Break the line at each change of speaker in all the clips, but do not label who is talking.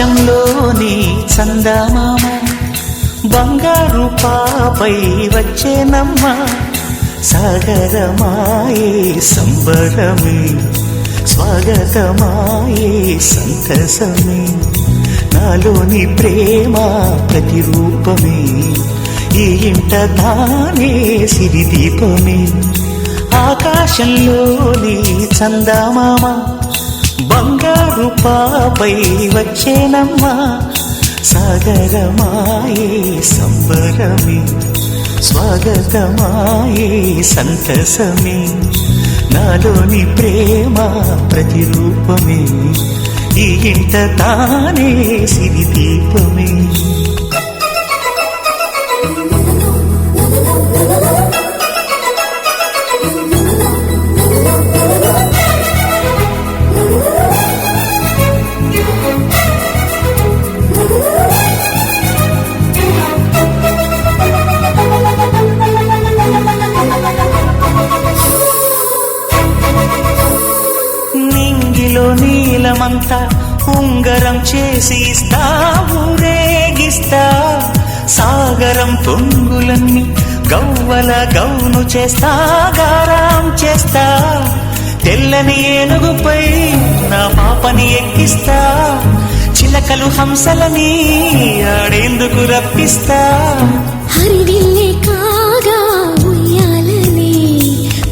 ఆకాశంలోని చందమామ బంగారు పాపై వచ్చేనమ్మ సాగరమాయే సంబరమే స్వాగతమాయే సంతసమే నాలోని ప్రేమ ప్రతిరూపమే ఈ ఇంట తానే సిరిదీపమే ఆకాశంలోని చందమామ బంగారు పాపై వచ్చేనమ్మా సాగరమాయే సంబరమే స్వాగతమాయే సంతసమే నాలోని ప్రేమ ప్రతిరూపమే ఈ ఇంట తానే సిరిదీపమే నీలమంతా ఉంగరం చేసి ఇస్తా ఊరేగిస్తా సాగరం పొంగులన్నీ గవ్వల గౌను చేస్తా గారం చేస్తా తెల్లని ఏనుగుపై నా పాపని ఎక్కిస్తా చిలకలు హంసలని ఆడేందుకు రప్పిస్తా
హరివిల్లే కాగా ఉయ్యాలనే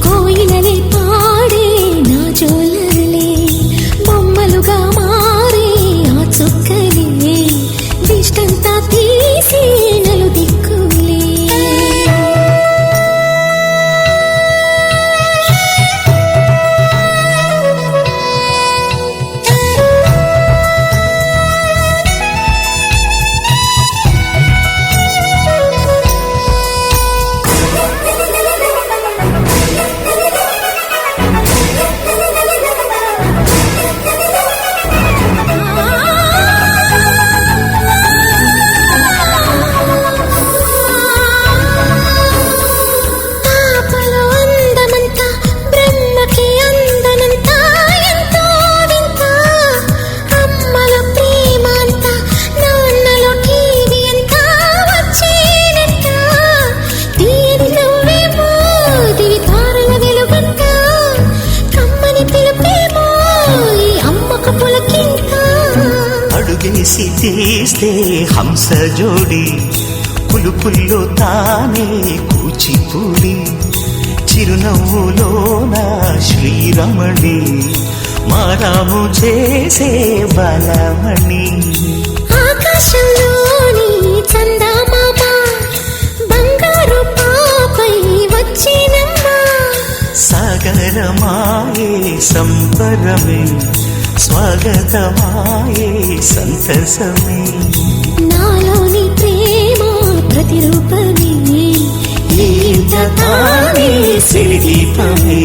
కోయిలనే పాడే నా జోలలే బొమ్మలుగా మారే ఆ చుక్కలే దిష్టంతా తీసి నలు దిక్కులే
అడుగేసి తీస్తే హంస జోడి పులుపుల్లో తానే కూచిపూడి చిరునవ్వులో నా శ్రీరమణి మారాము చేసే బలమణి
ఆకాశంలోని చందమామ బంగారు పాపై వచ్చినమ్మా
సాగరమాయే సంబరమే స్వాగతమాయే సంతసమే
నాలోని ప్రేమ ప్రతిరూపమే
ఈ ఇంట తానే సిరిదీపమే